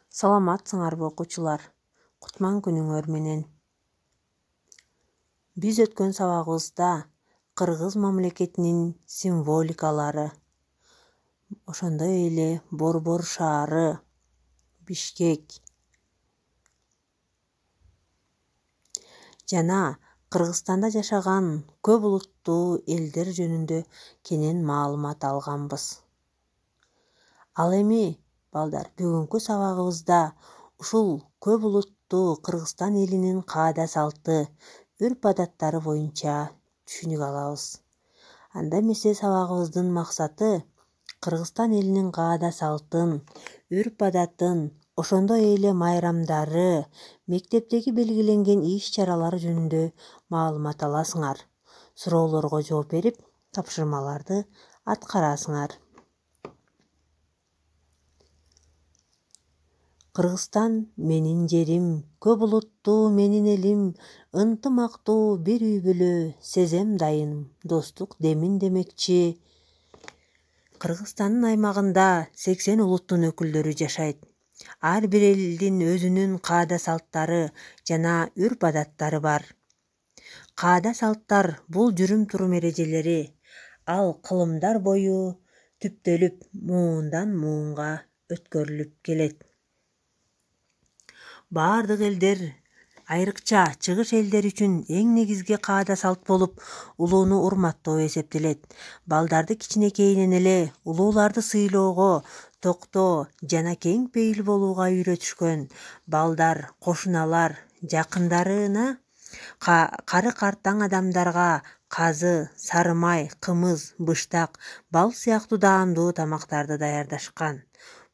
Саламатсыңарбы окуучулар? Кутман күнүңөр менен. Биз өткөн сабагыбызда Кыргыз мамлекетинин символикалары, ошондой эле Борбор шаары, Бишкек жана Кыргызстанда жашаган көп улуттуу элдер жөнүндө кенен маалымат алганбыз. Ал эми балдар, бүгүнкү сабагыбызда ушул көп улуттуу Кыргызстан элинин каада салты, үрп-адаттары боюнча түшүнүк алабыз. Анда эмесе сабагыбыздын максаты Кыргызстан элинин каада салтын, үрп-адатын, ошондой эле майрамдары, мектептеги белгиленген иш-чаралары жөнүндө маалымат аласыңар. Суроолорго жооп берип, тапшырмаларды аткарасыңар. Кыргызстан менин жерим, көп улуттуу менин элим, ынтымактуу бир үй бүлө, сезем дайын достук демин демекчи. Кыргызстандын аймагында 80 улуттун өкүлдөрү жашайт. Ар бир элдин өзүнүн каада салттары жана үрп-адаттары бар. Каада салттар бул жүрүм-турум эрежелери, ал кылымдар бою түптөлүп, муундан муунга өткөрүлүп келет. Бардык элдер, айрыкча чыгыш элдер үчүн эң негизги каада салт болуп, улууну урматтоо эсептелет. Балдарды кичинекейинен эле улууларды сыйлоого, токтоо жана кең пейил болууга үйрөтүшкөн. Балдар, кошуналар, жакындарына, кары картаң адамдарга казы, сары май, кымыз, быштак, бал сыяктуу даамдуу тамактарды даярдашкан.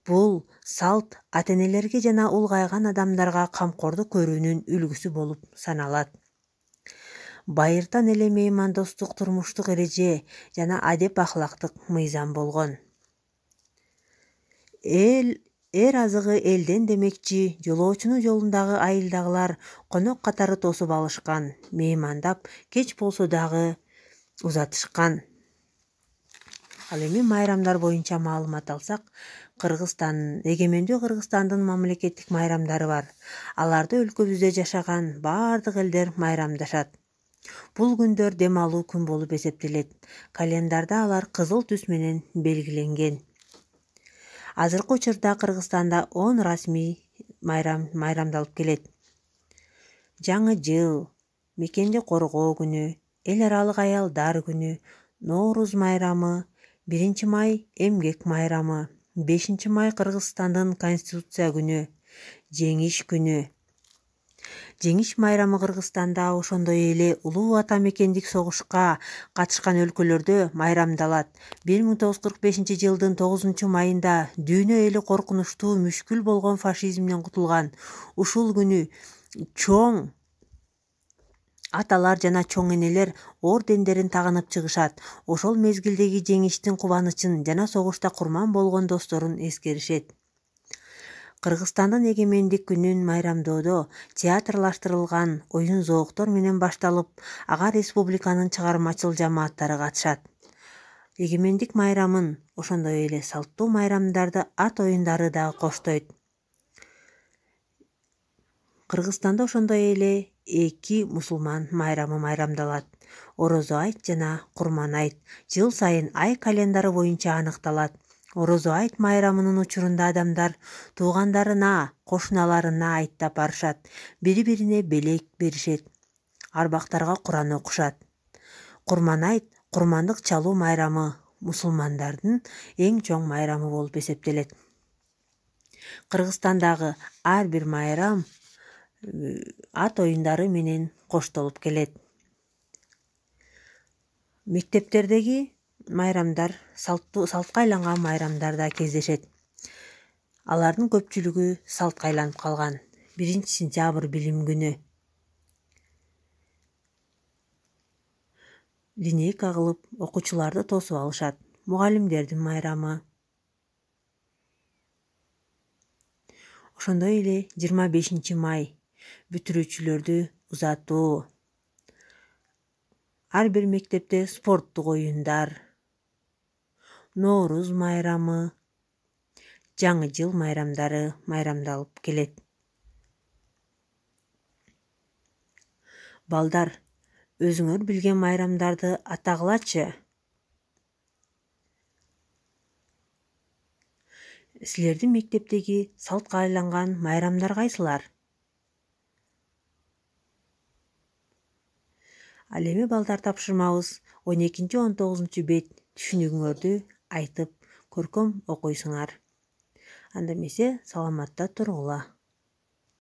Бул салт ата-энелерге жана улгайган адамдарга камкордук көрүүнүн үлгүсү болуп саналат. Байыртан эле меймандостук турмуштук эреже жана адеп-ахлактык мыйзам болгон. Эр азыгы элден демекчи, жолоочуну жолундагы айылдагылар конок катары тосуп алышкан, меймандап кеч болсо дагы узатышкан. Ал эми майрамдар боюнча маалымат алсак, эгемендүү Кыргызстандын мамлекеттик майрамдары бар. Аларды өлкөбүздө жашаган бардык элдер майрамдашат. Бул күндөр дем алуу күн болуп эсептелет. Календарда алар кызыл түс менен белгиленген. Азыркы учурда Кыргызстанда 10 расмий майрамдалып келет. Жаңы жыл, мекенди коргоо күнү, эл аралык аялдар күнү, Нооруз майрамы, 1 май эмгек майрамы, 5 май Кыргызстандын Конституция күнү, Жеңиш күнү. Жеңиш майрамы Кыргызстанда ошондой эле улуу ата мекендик согушка катышкан өлкөлөрдө майрамдалат. 1945 жылдын 9 майында дүйнө эли коркунучтуу мүшкүл болгон фашизмден кутулган. Ушул күнү чоң аталар жана чоң энелер ордендерин тагынып чыгышат. Ошол мезгилдеги жеңиштин кубанычын жана согушта курман болгон досторун эскеришет. Кыргызстандын эгемендик күнүн майрамдоодо театрлаштырылган оюн-зооктор менен башталып, ага республиканын чыгармачыл жамааттары катышат. Эгемендик майрамын, ошондой эле салттуу майрамдарды ат оюндары дагы коштойт. Кыргызстанда ошондой эле 2 мусулман майрамы майрамдалат. Орозо айт жана Курман айт жыл сайын ай календары боюнча аныкталат. Орозо айт майрамынын учурунда адамдар туугандарына, кошуналарына айттап барышат, бири-бирине белек беришет, арбактарга Куран окушат. Курман айт курмандык чалуу майрамы мусулмандардын эң чоң майрамы болуп эсептелет. Кыргызстандагы ар бир майрам ат оюндары менен коштолуп келет. Мектептердеги майрамдар, салтка айланган майрамдар да кездешет. Алардын көпчүлүгү салтка айланып калган. 1 сентябрь билим күнү. Линейка кылып, окуучуларды тосуп алышат. Мугалимдердин майрамы. Ошондой эле 25 май бүтүрүүчүлөрдү узатуу. Ар бир мектепте спорттук оюндар. Нооруз майрамы, жаңы жыл майрамдары майрамдалып келет. Балдар, өзүңөр билген майрамдарды атагылачы. Силердин мектептеги салтка айланган майрамдар кайсылар? Ал эми балдар тапшырмабыз 12-19 бет түшүнүгүңөрдү айтып көркөм окуйсуңар. Анда эмесе саламатта тургула.